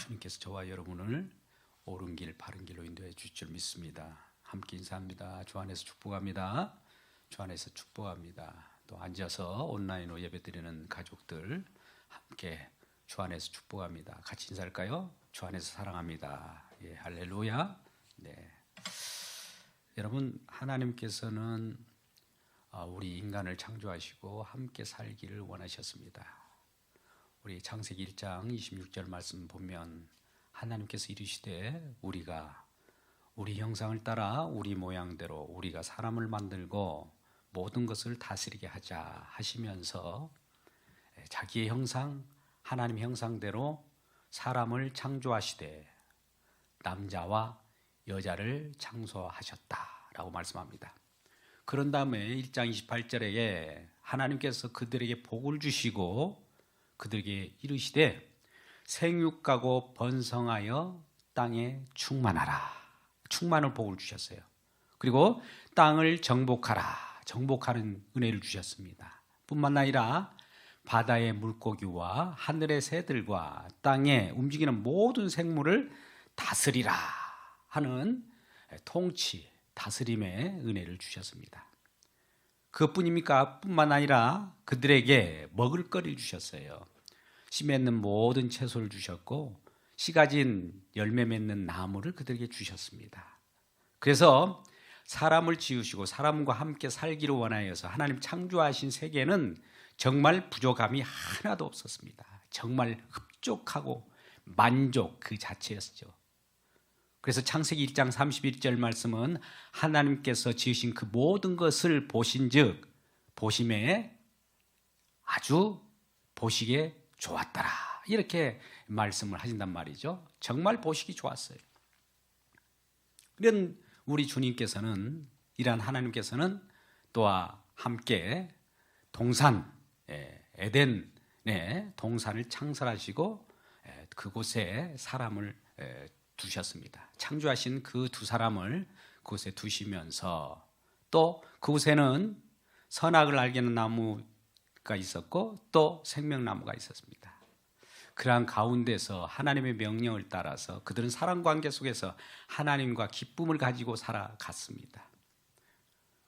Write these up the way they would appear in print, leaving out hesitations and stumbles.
주님께서 저와 여러분을 옳은 길, 바른 길로 인도해 주실 줄 믿습니다. 함께 인사합니다. 주 안에서 축복합니다. 주 안에서 축복합니다. 또 앉아서 온라인으로 예배드리는 가족들 함께 주 안에서 축복합니다. 같이 인사할까요? 주 안에서 사랑합니다. 예, 할렐루야. 네. 여러분, 하나님께서는 우리 인간을 창조하시고 함께 살기를 원하셨습니다. 우리 창세기 1장 26절 말씀 보면 하나님께서 이르시되 우리가 우리 형상을 따라 우리 모양대로 우리가 사람을 만들고 모든 것을 다스리게 하자 하시면서 자기의 형상, 하나님 형상대로 사람을 창조하시되 남자와 여자를 창조하셨다라고 말씀합니다. 그런 다음에 1장 28절에 하나님께서 그들에게 복을 주시고 그들에게 이르시되 생육하고 번성하여 땅에 충만하라. 충만을 복을 주셨어요. 그리고 땅을 정복하라. 정복하는 은혜를 주셨습니다. 뿐만 아니라 바다의 물고기와 하늘의 새들과 땅에 움직이는 모든 생물을 다스리라 하는 통치, 다스림의 은혜를 주셨습니다. 그것뿐입니까? 뿐만 아니라 그들에게 먹을 거리를 주셨어요. 씨 맺는 모든 채소를 주셨고 씨 가진 열매 맺는 나무를 그들에게 주셨습니다. 그래서 사람을 지으시고 사람과 함께 살기를 원하여서 하나님 창조하신 세계는 정말 부족함이 하나도 없었습니다. 정말 흡족하고 만족 그 자체였죠. 그래서 창세기 1장 31절 말씀은 하나님께서 지으신 그 모든 것을 보신즉 보심에 아주 보시기에 좋았더라 이렇게 말씀을 하신단 말이죠. 정말 보시기 좋았어요. 그런 우리 주님께서는 이러한 하나님께서는 또한 함께 동산 에덴의 동산을 창설하시고 그곳에 사람을 두셨습니다. 창조하신 그 두 사람을 그곳에 두시면서 또 그곳에는 선악을 알게 하는 나무가 있었고 또 생명나무가 있었습니다. 그러한 가운데서 하나님의 명령을 따라서 그들은 사랑관계 속에서 하나님과 기쁨을 가지고 살아갔습니다.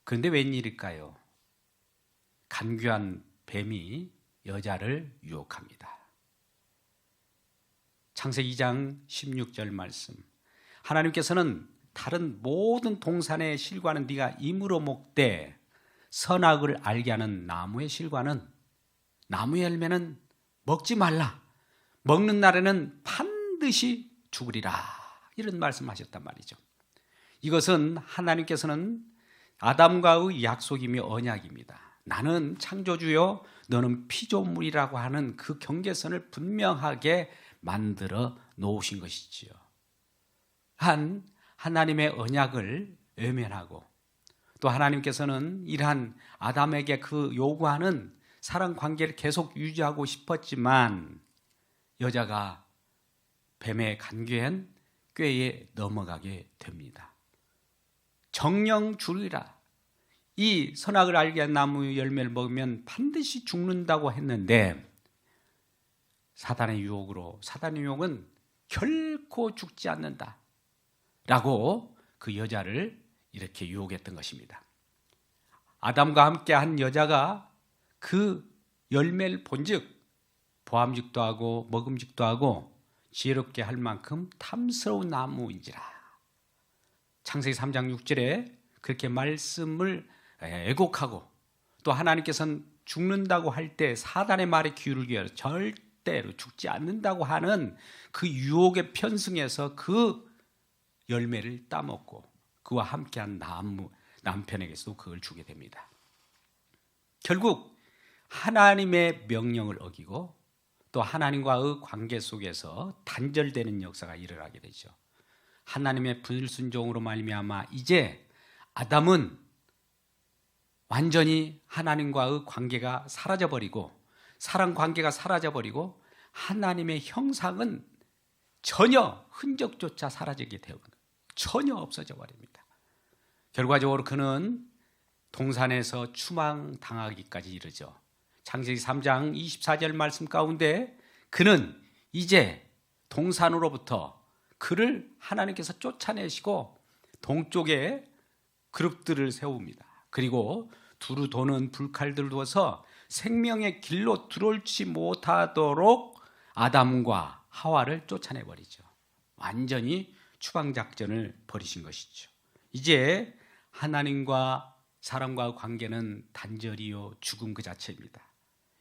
그런데 웬일일까요? 간교한 뱀이 여자를 유혹합니다. 창세기 2장 16절 말씀, 하나님께서는 다른 모든 동산의 실과는 네가 임으로 먹되 선악을 알게 하는 나무의 실과는 나무의 열매는 먹지 말라. 먹는 날에는 반드시 죽으리라. 이런 말씀하셨단 말이죠. 이것은 하나님께서는 아담과의 약속이며 언약입니다. 나는 창조주요 너는 피조물이라고 하는 그 경계선을 분명하게 만들어 놓으신 것이지요. 하나님의 언약을 외면하고 또 하나님께서는 이러한 아담에게 그 요구하는 사랑 관계를 계속 유지하고 싶었지만 여자가 뱀의 간교한 꾀에 넘어가게 됩니다. 정령 죽으리라. 이 선악을 알게 한 나무 열매를 먹으면 반드시 죽는다고 했는데 사단의 유혹은 결코 죽지 않는다 라고 그 여자를 이렇게 유혹했던 것입니다. 아담과 함께 한 여자가 그 열매를 본즉 보암직도 하고 먹음직도 하고 지혜롭게 할 만큼 탐스러운 나무인지라. 창세기 3장 6절에 그렇게 말씀을 애곡하고 또 하나님께서는 죽는다고 할 때 사단의 말에 귀를 기울여 절대로 죽지 않는다고 하는 그 유혹에 편승해서 그 열매를 따먹고 그와 함께한 남편에게서도 그걸 주게 됩니다. 결국 하나님의 명령을 어기고 또 하나님과의 관계 속에서 단절되는 역사가 일어나게 되죠. 하나님의 불순종으로 말미암아 이제 아담은 완전히 하나님과의 관계가 사라져버리고 사랑 관계가 사라져버리고 하나님의 형상은 전혀 흔적조차 사라지게 되고 전혀 없어져 버립니다. 결과적으로 그는 동산에서 추망당하기까지 이르죠. 창세기 3장 24절 말씀 가운데 그는 이제 동산으로부터 그를 하나님께서 쫓아내시고 동쪽에 그룹들을 세웁니다. 그리고 두루 도는 불칼들을 두어서 생명의 길로 들어올지 못하도록 아담과 하와를 쫓아내버리죠. 완전히 추방작전을 벌이신 것이죠. 이제 하나님과 사람과의 관계는 단절이요 죽음 그 자체입니다.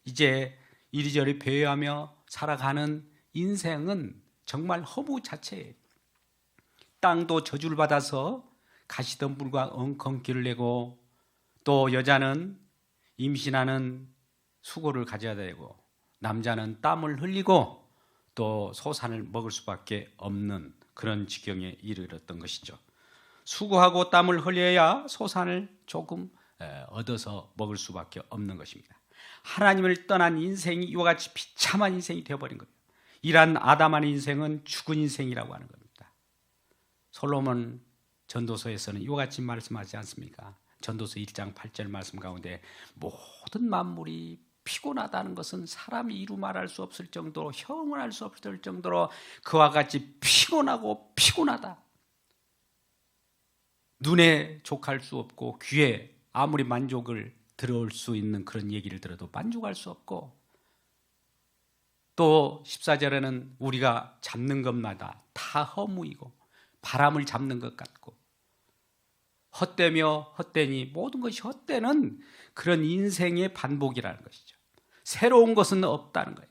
이제 이리저리 배회하며 살아가는 인생은 정말 허무 자체예요. 땅도 저주를 받아서 가시덤불과 엉겅퀴를 내고, 또 여자는 임신하는 수고를 가져야 되고, 남자는 땀을 흘리고 또 소산을 먹을 수밖에 없는 그런 지경에 이르렀던 것이죠. 수고하고 땀을 흘려야 소산을 조금 얻어서 먹을 수밖에 없는 것입니다. 하나님을 떠난 인생이 이와 같이 비참한 인생이 되어버린 거예요. 이러한 아담한 인생은 죽은 인생이라고 하는 겁니다. 솔로몬 전도서에서는 이와 같이 말씀하지 않습니까? 전도서 1장 8절 말씀 가운데 모든 만물이 피곤하다는 것은 사람이 이루 말할 수 없을 정도로, 형언할 수 없을 정도로 그와 같이 피곤하고 피곤하다. 눈에 족할 수 없고 귀에 아무리 만족을 들어올 수 있는 그런 얘기를 들어도 만족할 수 없고, 또 14절에는 우리가 잡는 것마다 다 허무이고 바람을 잡는 것 같고 헛되며 헛되니 모든 것이 헛되는 그런 인생의 반복이라는 것이죠. 새로운 것은 없다는 거예요.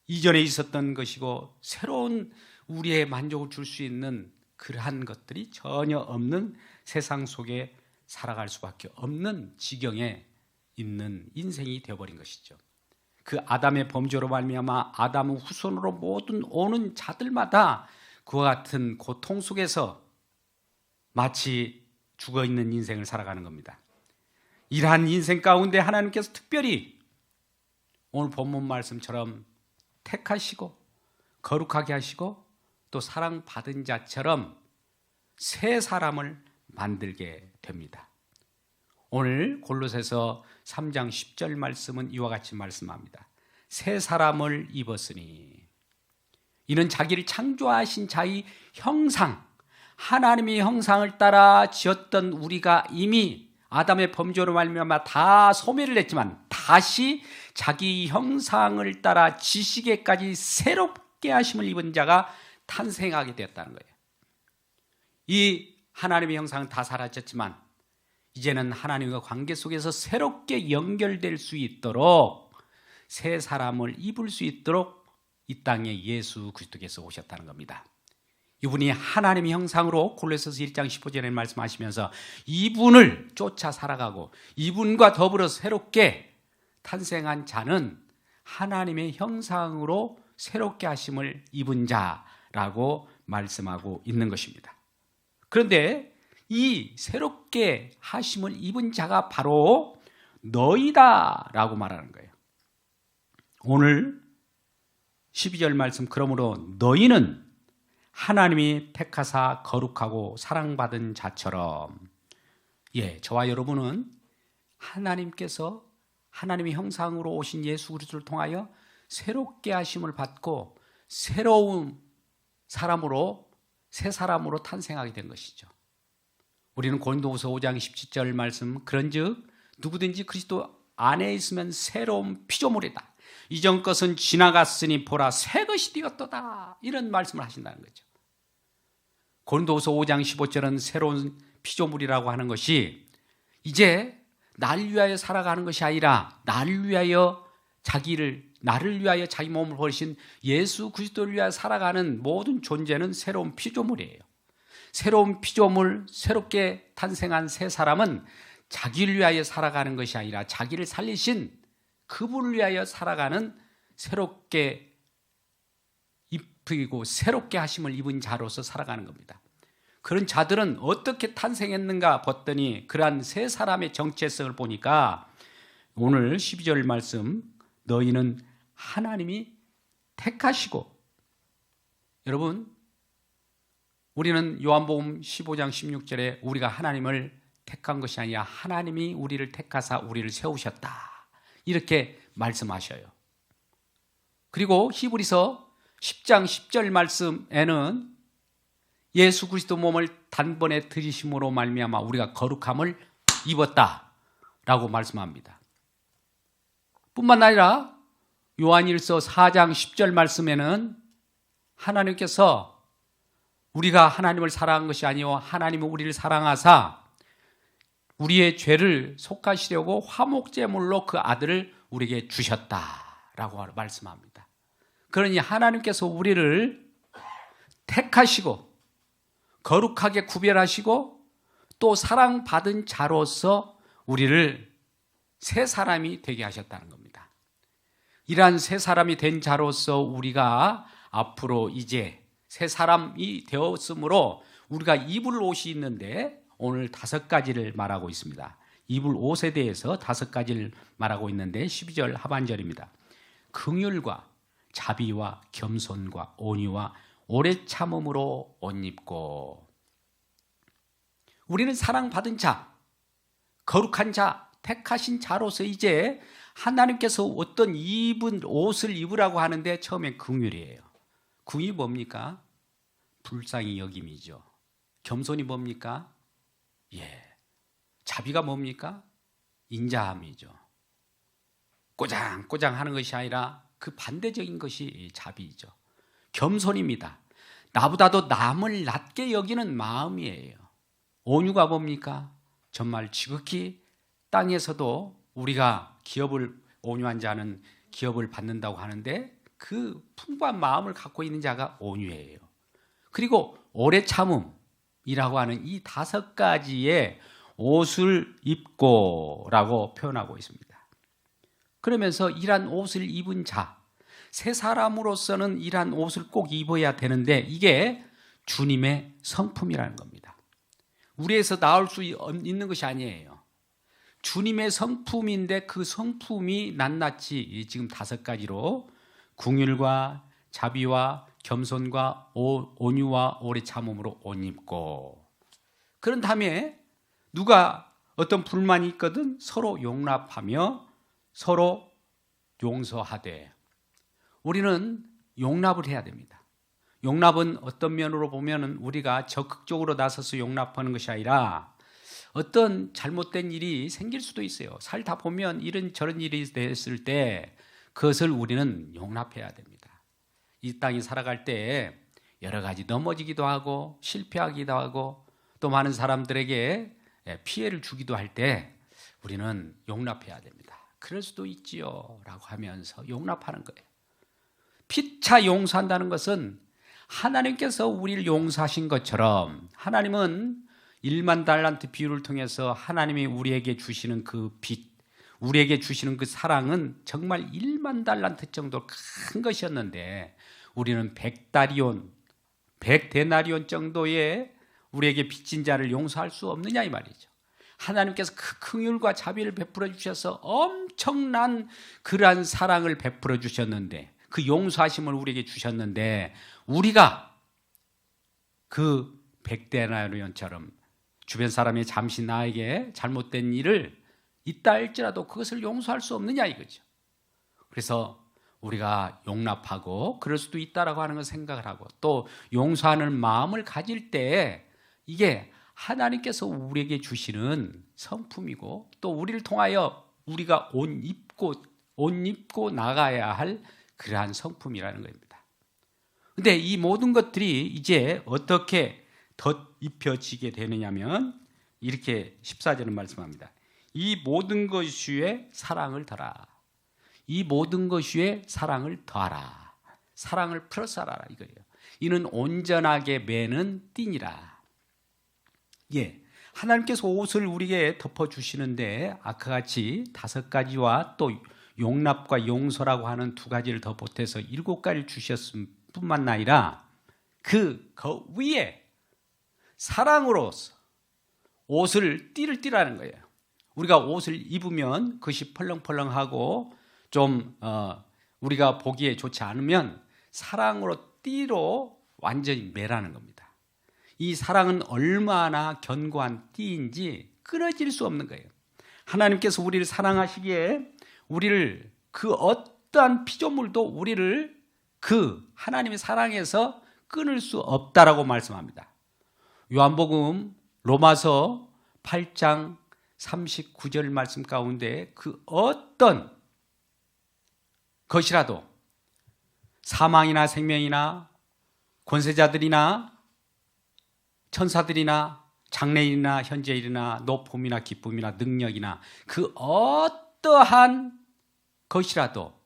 이전에 있었던 것이고 새로운 우리의 만족을 줄 수 있는 그러한 것들이 전혀 없는 세상 속에 살아갈 수밖에 없는 지경에 있는 인생이 되어버린 것이죠. 그 아담의 범죄로 말미암아 아담의 후손으로 모든 오는 자들마다 그와 같은 고통 속에서 마치 죽어있는 인생을 살아가는 겁니다. 이러한 인생 가운데 하나님께서 특별히 오늘 본문 말씀처럼 택하시고 거룩하게 하시고 또 사랑받은 자처럼 새 사람을 만들게 됩니다. 오늘 골로새서 3장 10절 말씀은 이와 같이 말씀합니다. 새 사람을 입었으니 이는 자기를 창조하신 자의 형상, 하나님의 형상을 따라 지었던 우리가 이미 아담의 범죄로 말미암아 다 소멸을 했지만 다시 자기 형상을 따라 지시게까지 새롭게 하심을 입은 자가 탄생하게 되었다는 거예요. 이 하나님의 형상은 다 사라졌지만 이제는 하나님과 관계 속에서 새롭게 연결될 수 있도록 새 사람을 입을 수 있도록 이 땅에 예수 그리스도께서 오셨다는 겁니다. 이분이 하나님의 형상으로 골로새서 1장 15절에 말씀하시면서 이분을 쫓아 살아가고 이분과 더불어 새롭게 탄생한 자는 하나님의 형상으로 새롭게 하심을 입은 자라고 말씀하고 있는 것입니다. 그런데 이 새롭게 하심을 입은 자가 바로 너희다라고 말하는 거예요. 오늘 12절 말씀, 그러므로 너희는 하나님이 택하사 거룩하고 사랑받은 자처럼, 저와 여러분은 하나님께서 하나님의 형상으로 오신 예수 그리스도를 통하여 새롭게 하심을 받고 새로운 사람으로, 새 사람으로 탄생하게 된 것이죠. 우리는 고린도후서 5장 17절 말씀, 그런즉 누구든지 그리스도 안에 있으면 새로운 피조물이다. 이전 것은 지나갔으니 보라 새 것이 되었도다. 이런 말씀을 하신다는 거죠. 고린도후서 5장 15절은 새로운 피조물이라고 하는 것이 이제 나를 위하여 살아가는 것이 아니라 나를 위하여 자기 몸을 버리신 예수 그리스도를 위하여 살아가는 모든 존재는 새로운 피조물이에요. 새로운 피조물, 새롭게 탄생한 새 사람은 자기를 위하여 살아가는 것이 아니라 자기를 살리신 그분을 위하여 살아가는 새롭게 입히고 새롭게 하심을 입은 자로서 살아가는 겁니다. 그런 자들은 어떻게 탄생했는가 봤더니 그러한 새 사람의 정체성을 보니까 오늘 12절 말씀, 너희는 하나님이 택하시고, 여러분 우리는 요한복음 15장 16절에 우리가 하나님을 택한 것이 아니라 하나님이 우리를 택하사 우리를 세우셨다 이렇게 말씀하셔요. 그리고 히브리서 10장 10절 말씀에는 예수 그리스도 몸을 단번에 들이심으로 말미암아 우리가 거룩함을 입었다라고 말씀합니다. 뿐만 아니라 요한일서 4장 10절 말씀에는 하나님께서 우리가 하나님을 사랑한 것이 아니요 하나님은 우리를 사랑하사 우리의 죄를 속하시려고 화목제물로 그 아들을 우리에게 주셨다라고 말씀합니다. 그러니 하나님께서 우리를 택하시고 거룩하게 구별하시고 또 사랑받은 자로서 우리를 새 사람이 되게 하셨다는 겁니다. 이러한 새 사람이 된 자로서 우리가 앞으로 이제 새 사람이 되었으므로 우리가 입을 옷이 있는데 오늘 5가지를 말하고 있습니다. 입을 옷에 대해서 5가지를 말하고 있는데 12절 하반절입니다. 긍휼과 자비와 겸손과 온유와 오래 참음으로 옷 입고. 우리는 사랑받은 자, 거룩한 자, 택하신 자로서 이제 하나님께서 어떤 옷을 입으라고 하는데 처음에 긍휼이에요. 긍휼이 뭡니까? 불쌍히 여김이죠. 겸손이 뭡니까? 자비가 뭡니까? 인자함이죠. 꼬장꼬장 하는 것이 아니라 그 반대적인 것이 자비이죠. 겸손입니다. 나보다도 남을 낮게 여기는 마음이에요. 온유가 뭡니까? 정말 지극히 땅에서도 우리가 기업을 온유한 자는 기업을 받는다고 하는데 그 풍부한 마음을 갖고 있는 자가 온유해요. 그리고 오래 참음이라고 하는 이 5가지의 옷을 입고 라고 표현하고 있습니다. 그러면서 이러한 옷을 입은 자, 새 사람으로서는 이러한 옷을 꼭 입어야 되는데 이게 주님의 성품이라는 겁니다. 우리에서 나올 수 있는 것이 아니에요. 주님의 성품인데 그 성품이 낱낱이 지금 5가지로 긍휼과 자비와 겸손과 온유와 오래 참음으로 옷 입고. 그런 다음에 누가 어떤 불만이 있거든 서로 용납하며 서로 용서하되. 우리는 용납을 해야 됩니다. 용납은 어떤 면으로 보면 우리가 적극적으로 나서서 용납하는 것이 아니라 어떤 잘못된 일이 생길 수도 있어요. 살다 보면 이런저런 일이 됐을 때 그것을 우리는 용납해야 됩니다. 이 땅에 살아갈 때 여러 가지 넘어지기도 하고 실패하기도 하고 또 많은 사람들에게 피해를 주기도 할 때 우리는 용납해야 됩니다. 그럴 수도 있지요 라고 하면서 용납하는 거예요. 피차 용서한다는 것은 하나님께서 우리를 용서하신 것처럼 하나님은 1만 달란트 비유를 통해서 하나님이 우리에게 주시는 그 빚, 우리에게 주시는 그 사랑은 정말 1만 달란트 정도 큰 것이었는데 우리는 100데나리온 정도의 우리에게 빚진 자를 용서할 수 없느냐 이 말이죠. 하나님께서 그 긍휼과 자비를 베풀어 주셔서 엄청난 그러한 사랑을 베풀어 주셨는데 그 용서하심을 우리에게 주셨는데 우리가 그 100데나리온처럼 주변 사람이 잠시 나에게 잘못된 일을 있다 할지라도 그것을 용서할 수 없느냐 이거죠. 그래서 우리가 용납하고 그럴 수도 있다라고 하는 걸 생각을 하고 또 용서하는 마음을 가질 때 이게 하나님께서 우리에게 주시는 성품이고 또 우리를 통하여 우리가 옷 입고 나가야 할 그러한 성품이라는 겁니다. 그런데 이 모든 것들이 이제 어떻게 덧입혀지게 되느냐면 이렇게 14절은 말씀합니다. 이 모든 것 위에 사랑을 더하라. 이 모든 것 위에 사랑을 더하라. 사랑을 플러스하라 이거예요. 이는 온전하게 매는 띠니라. 하나님께서 옷을 우리에게 덮어주시는데 아까 같이 5가지와 또 용납과 용서라고 하는 2가지를 더 보태서 7가지를 주셨을 뿐만 아니라 그 위에 사랑으로서 띠를 띠라는 거예요. 우리가 옷을 입으면 그것이 펄렁펄렁하고 좀 우리가 보기에 좋지 않으면 사랑으로 띠로 완전히 매라는 겁니다. 이 사랑은 얼마나 견고한 띠인지 끊어질 수 없는 거예요. 하나님께서 우리를 사랑하시기에 우리를 그 어떠한 피조물도 우리를 그 하나님의 사랑에서 끊을 수 없다라고 말씀합니다. 요한복음 로마서 8장 39절 말씀 가운데 그 어떤 것이라도 사망이나 생명이나 권세자들이나 천사들이나 장래일이나 현재일이나 높음이나 기쁨이나 능력이나 그 어떠한 것이라도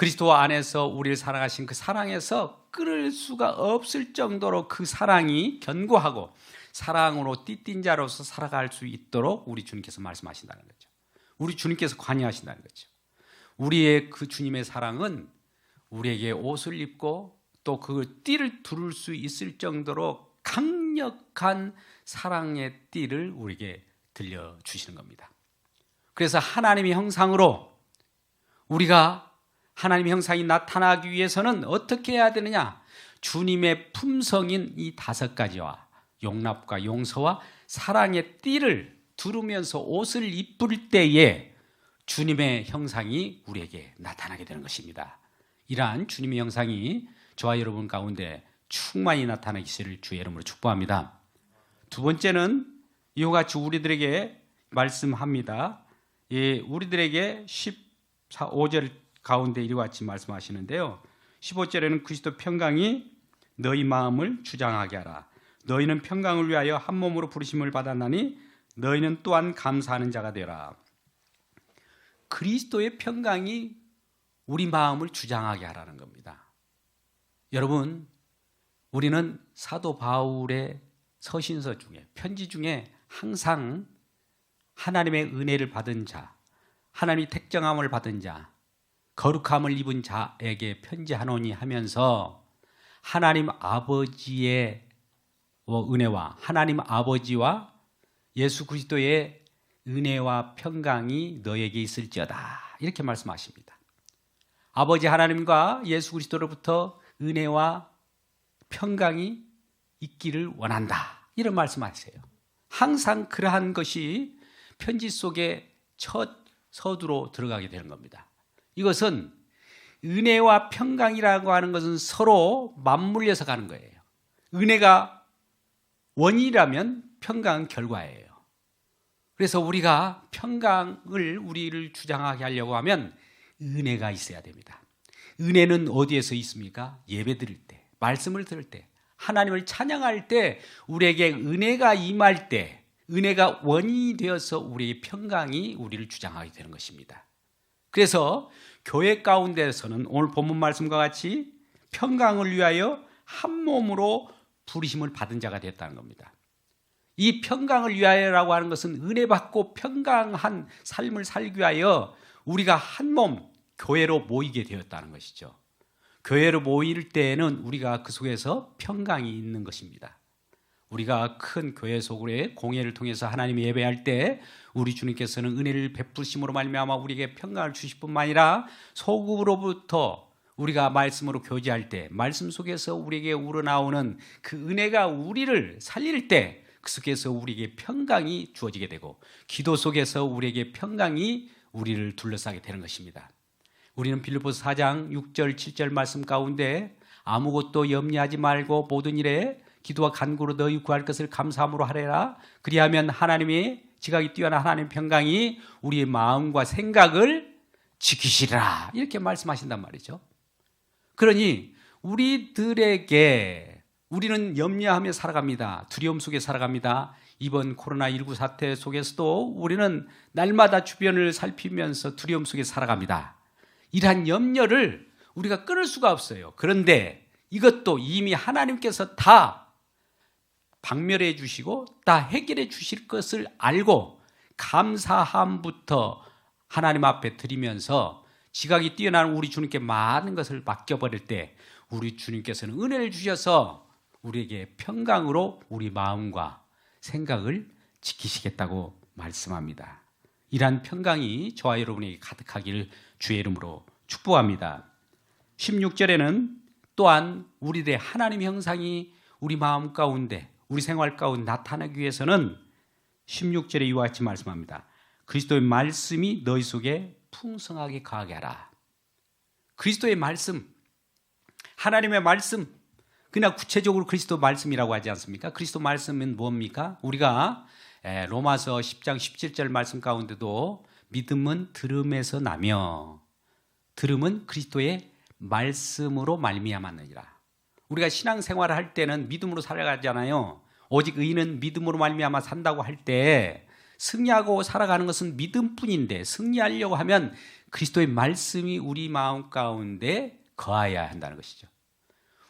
그리스도 안에서 우리를 사랑하신 그 사랑에서 끊을 수가 없을 정도로 그 사랑이 견고하고 사랑으로 띠뛴 자로서 살아갈 수 있도록 우리 주님께서 말씀하신다는 거죠. 우리 주님께서 관여하신다는 거죠. 우리의 그 주님의 사랑은 우리에게 옷을 입고 또 그 띠를 두를 수 있을 정도로 강력한 사랑의 띠를 우리에게 들려주시는 겁니다. 그래서 하나님의 형상으로 우리가 하나님의 형상이 나타나기 위해서는 어떻게 해야 되느냐? 주님의 품성인 이 5가지와 용납과 용서와 사랑의 띠를 두르면서 옷을 입을 때에 주님의 형상이 우리에게 나타나게 되는 것입니다. 이러한 주님의 형상이 저와 여러분 가운데 충만히 나타나기를 주의 이름으로 축복합니다. 두 번째는 이와 같이 우리들에게 말씀합니다. 우리들에게 15절 가운데 이와 같이 말씀하시는데요. 15절에는 그리스도 평강이 너희 마음을 주장하게 하라. 너희는 평강을 위하여 한 몸으로 부르심을 받았나니 너희는 또한 감사하는 자가 되라. 그리스도의 평강이 우리 마음을 주장하게 하라는 겁니다. 여러분, 우리는 사도 바울의 서신서 중에 편지 중에 항상 하나님의 은혜를 받은 자, 하나님이 택정함을 받은 자, 거룩함을 입은 자에게 편지하노니 하면서 하나님 아버지의 은혜와 하나님 아버지와 예수 그리스도의 은혜와 평강이 너에게 있을지어다 이렇게 말씀하십니다. 아버지 하나님과 예수 그리스도로부터 은혜와 평강이 있기를 원한다 이런 말씀하세요. 항상 그러한 것이 편지 속에 첫 서두로 들어가게 되는 겁니다. 이것은 은혜와 평강이라고 하는 것은 서로 맞물려서 가는 거예요. 은혜가 원인이라면 평강은 결과예요. 그래서 우리가 평강을 우리를 주장하게 하려고 하면 은혜가 있어야 됩니다. 은혜는 어디에서 있습니까? 예배 드릴 때, 말씀을 들을 때, 하나님을 찬양할 때 우리에게 은혜가 임할 때 은혜가 원인이 되어서 우리의 평강이 우리를 주장하게 되는 것입니다. 그래서 교회 가운데서는 오늘 본문 말씀과 같이 평강을 위하여 한 몸으로 부르심을 받은 자가 됐다는 겁니다. 이 평강을 위하여라고 하는 것은 은혜 받고 평강한 삶을 살기 위하여 우리가 한 몸 교회로 모이게 되었다는 것이죠. 교회로 모일 때에는 우리가 그 속에서 평강이 있는 것입니다. 우리가 큰 교회 속의 공예를 통해서 하나님의 예배할 때 우리 주님께서는 은혜를 베푸심으로 말미암아 우리에게 평강을 주실 뿐만 아니라 속으로부터 우리가 말씀으로 교제할 때 말씀 속에서 우리에게 우러나오는 그 은혜가 우리를 살릴 때 그 속에서 우리에게 평강이 주어지게 되고 기도 속에서 우리에게 평강이 우리를 둘러싸게 되는 것입니다. 우리는 빌립보서 4장 6절 7절 말씀 가운데 아무것도 염려하지 말고 모든 일에 기도와 간구로 너희 구할 것을 감사함으로 하래라. 그리하면 하나님의 지각이 뛰어난 하나님의 평강이 우리의 마음과 생각을 지키시리라 이렇게 말씀하신단 말이죠. 그러니 우리는 염려하며 살아갑니다. 두려움 속에 살아갑니다. 이번 코로나19 사태 속에서도 우리는 날마다 주변을 살피면서 두려움 속에 살아갑니다. 이러한 염려를 우리가 끊을 수가 없어요. 그런데 이것도 이미 하나님께서 다 박멸해 주시고 다 해결해 주실 것을 알고 감사함부터 하나님 앞에 드리면서 지각이 뛰어난 우리 주님께 많은 것을 맡겨버릴 때 우리 주님께서는 은혜를 주셔서 우리에게 평강으로 우리 마음과 생각을 지키시겠다고 말씀합니다. 이러한 평강이 저와 여러분에게 가득하기를 주의 이름으로 축복합니다. 16절에는 또한 우리들의 하나님의 형상이 우리 마음 가운데 우리 생활 가운데 나타나기 위해서는 16절에 이와 같이 말씀합니다. 그리스도의 말씀이 너희 속에 풍성하게 거하게 하라. 그리스도의 말씀, 하나님의 말씀, 그냥 구체적으로 그리스도 말씀이라고 하지 않습니까? 그리스도 말씀은 뭡니까? 우리가 로마서 10장 17절 말씀 가운데도 믿음은 들음에서 나며 들음은 그리스도의 말씀으로 말미암았느니라. 우리가 신앙생활을 할 때는 믿음으로 살아가잖아요. 오직 의인은 믿음으로 말미암아 산다고 할 때 승리하고 살아가는 것은 믿음뿐인데, 승리하려고 하면 그리스도의 말씀이 우리 마음 가운데 거하여야 한다는 것이죠.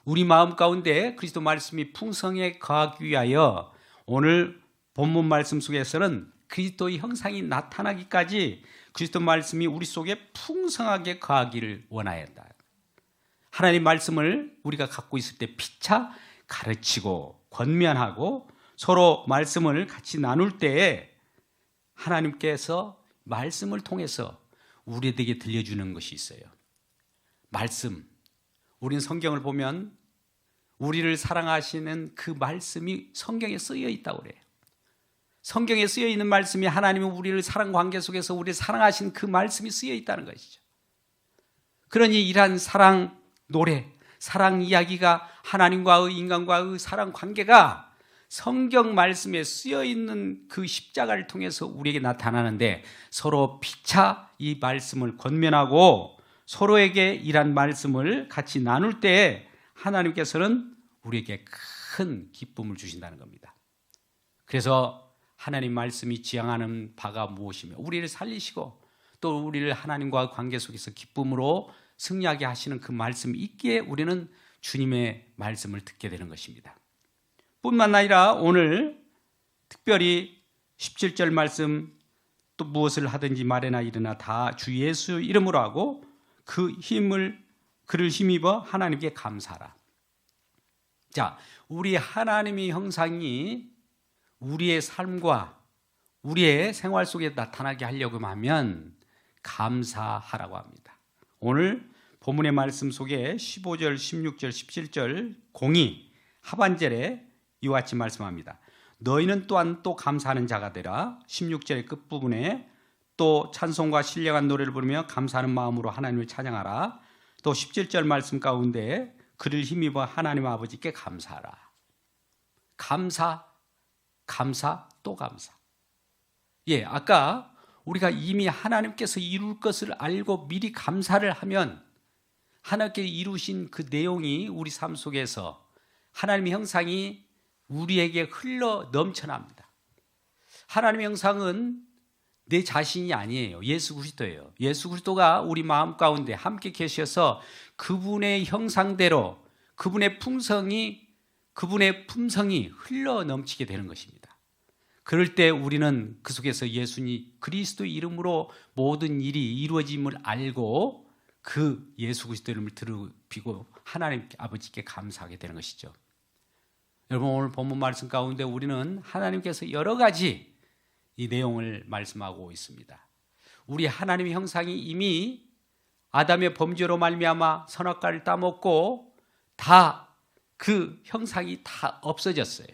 우리 마음 가운데 그리스도 말씀이 풍성하게 거하기 위하여 오늘 본문 말씀 속에서는 그리스도의 형상이 나타나기까지 그리스도 말씀이 우리 속에 풍성하게 거하기를 원해야 한다. 하나님 말씀을 우리가 갖고 있을 때 피차 가르치고 권면하고 서로 말씀을 같이 나눌 때에 하나님께서 말씀을 통해서 우리에게 들려주는 것이 있어요. 말씀. 우리는 성경을 보면 우리를 사랑하시는 그 말씀이 성경에 쓰여 있다고 그래요. 성경에 쓰여 있는 말씀이 하나님은 우리를 사랑 관계 속에서 우리를 사랑하신 그 말씀이 쓰여 있다는 것이죠. 그러니 이러한 사랑 노래, 사랑 이야기가 하나님과의 인간과의 사랑 관계가 성경 말씀에 쓰여 있는 그 십자가를 통해서 우리에게 나타나는데, 서로 피차 이 말씀을 권면하고 서로에게 이러한 말씀을 같이 나눌 때 하나님께서는 우리에게 큰 기쁨을 주신다는 겁니다. 그래서 하나님 말씀이 지향하는 바가 무엇이며 우리를 살리시고 또 우리를 하나님과의 관계 속에서 기쁨으로 승리하게 하시는 그 말씀이 있기에 우리는 주님의 말씀을 듣게 되는 것입니다. 뿐만 아니라 오늘 특별히 17절 말씀, 또 무엇을 하든지 말이나 일어나 다 주 예수 이름으로 하고 그를 힘입어 하나님께 감사하라. 자, 우리 하나님의 형상이 우리의 삶과 우리의 생활 속에 나타나게 하려고 하면 감사하라고 합니다. 오늘 본문의 말씀 속에 15절, 16절, 17절 공의 하반절에 이와 같이 말씀합니다. 너희는 또한 또 감사하는 자가 되라. 16절의 끝부분에 또 찬송과 신령한 노래를 부르며 감사하는 마음으로 하나님을 찬양하라. 또 17절 말씀 가운데 그를 힘입어 하나님 아버지께 감사하라. 감사, 또 감사. 예, 아까 우리가 이미 하나님께서 이룰 것을 알고 미리 감사를 하면 하나님께 이루신 그 내용이 우리 삶 속에서 하나님의 형상이 우리에게 흘러 넘쳐납니다. 하나님의 형상은 내 자신이 아니에요. 예수 그리스도예요. 예수 그리스도가 우리 마음 가운데 함께 계셔서 그분의 형상대로 그분의 품성이 흘러 넘치게 되는 것입니다. 그럴 때 우리는 그 속에서 예수님 그리스도 이름으로 모든 일이 이루어짐을 알고 그 예수 그리스도 이름을 드리고 하나님 아버지께 감사하게 되는 것이죠. 여러분, 오늘 본문 말씀 가운데 우리는 하나님께서 여러 가지 이 내용을 말씀하고 있습니다. 우리 하나님의 형상이 이미 아담의 범죄로 말미암아 선악과를 따먹고 다 그 형상이 다 없어졌어요.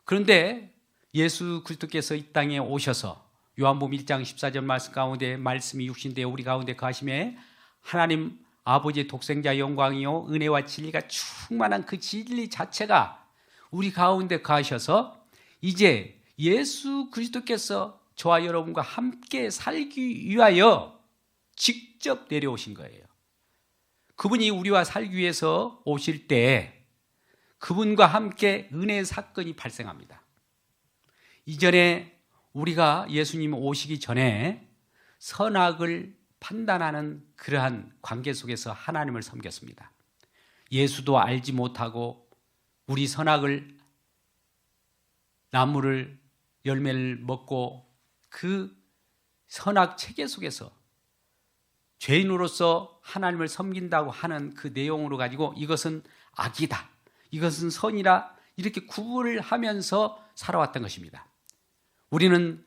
그런데 예수 그리스도께서 이 땅에 오셔서 요한복음 1장 14절 말씀 가운데 말씀이 육신되어 우리 가운데 거하심에 하나님 아버지의 독생자 영광이요 은혜와 진리가 충만한 그 진리 자체가 우리 가운데 거하셔서 이제 예수 그리스도께서 저와 여러분과 함께 살기 위하여 직접 내려오신 거예요. 그분이 우리와 살기 위해서 오실 때 그분과 함께 은혜의 사건이 발생합니다. 이전에 우리가 예수님 오시기 전에 선악을 판단하는 그러한 관계 속에서 하나님을 섬겼습니다. 예수도 알지 못하고 우리 선악을 나무를 열매를 먹고 그 선악 체계 속에서 죄인으로서 하나님을 섬긴다고 하는 그 내용으로 가지고 이것은 악이다, 이것은 선이라 이렇게 구분을 하면서 살아왔던 것입니다. 우리는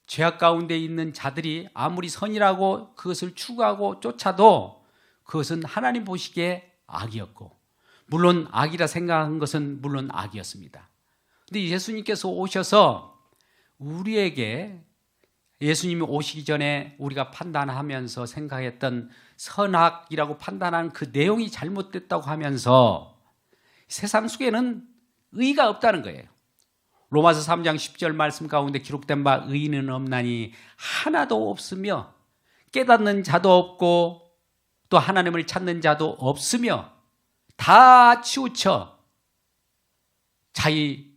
죄악 가운데 있는 자들이 아무리 선이라고 그것을 추구하고 쫓아도 그것은 하나님 보시기에 악이었고, 물론 악이라 생각한 것은 물론 악이었습니다. 그런데 예수님께서 오셔서 우리에게 예수님이 오시기 전에 우리가 판단하면서 생각했던 선악이라고 판단하는 그 내용이 잘못됐다고 하면서 세상 속에는 의가 없다는 거예요. 로마서 3장 10절 말씀 가운데 기록된 바 의인은 없나니 하나도 없으며 깨닫는 자도 없고 또 하나님을 찾는 자도 없으며 다 치우쳐 자기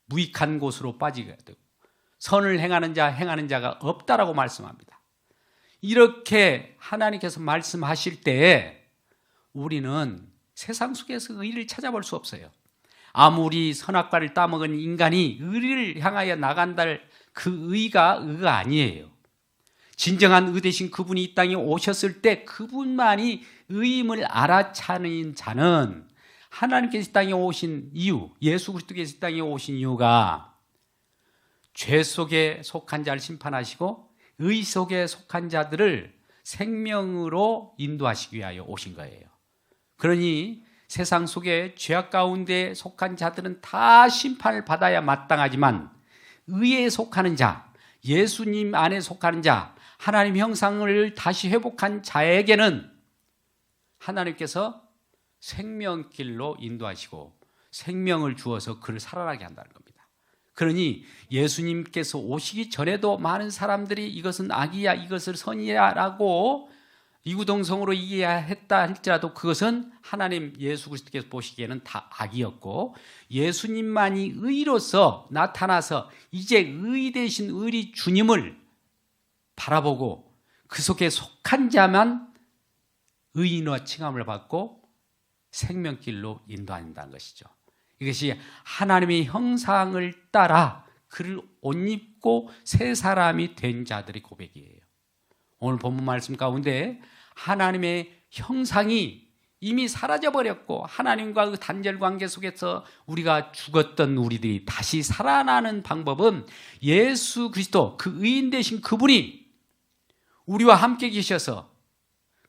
무익한 곳으로 빠지게 되고 선을 행하는 자가 없다라고 말씀합니다. 이렇게 하나님께서 말씀하실 때에 우리는 세상 속에서 의를 찾아볼 수 없어요. 아무리 선악과를 따먹은 인간이 의를 향하여 나간다를 그 의가 아니에요. 진정한 의 되신 그분이 이 땅에 오셨을 때 그분만이 의임을 알아차는 자는 하나님께서 이 땅에 오신 이유, 예수 그리스도께서 이 땅에 오신 이유가 죄 속에 속한 자를 심판하시고 의 속에 속한 자들을 생명으로 인도하시기 위하여 오신 거예요. 그러니 세상 속에 죄악 가운데 속한 자들은 다 심판을 받아야 마땅하지만 의에 속하는 자, 예수님 안에 속하는 자, 하나님 형상을 다시 회복한 자에게는 하나님께서 생명길로 인도하시고 생명을 주어서 그를 살아나게 한다는 겁니다. 그러니 예수님께서 오시기 전에도 많은 사람들이 이것은 악이야, 이것을 선이야 라고 이구동성으로 이해했다 할지라도 그것은 하나님 예수 그리스도께서 보시기에는 다 악이었고 예수님만이 의로서 나타나서 이제 의 되신 의리 주님을 바라보고 그 속에 속한 자만 의인과 칭함을 받고 생명길로 인도한다는 것이죠. 이것이 하나님의 형상을 따라 그를 옷 입고 새 사람이 된 자들의 고백이에요. 오늘 본문 말씀 가운데 하나님의 형상이 이미 사라져버렸고 하나님과 그 단절 관계 속에서 우리가 죽었던 우리들이 다시 살아나는 방법은 예수 그리스도 그 의인 되신 그분이 우리와 함께 계셔서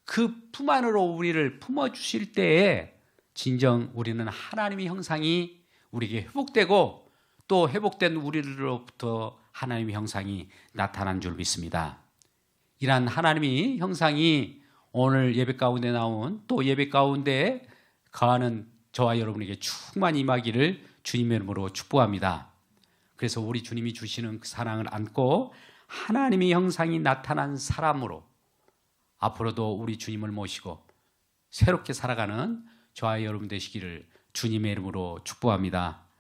그 품 안으로 우리를 품어주실 때에 진정 우리는 하나님의 형상이 우리에게 회복되고 또 회복된 우리로부터 하나님의 형상이 나타난 줄 믿습니다. 이러한 하나님의 형상이 오늘 예배 가운데 나온 또 예배 가운데 거하는 저와 여러분에게 충만히 임하기를 주님의 이름으로 축복합니다. 그래서 우리 주님이 주시는 그 사랑을 안고 하나님의 형상이 나타난 사람으로 앞으로도 우리 주님을 모시고 새롭게 살아가는 저와 여러분 되시기를 주님의 이름으로 축복합니다.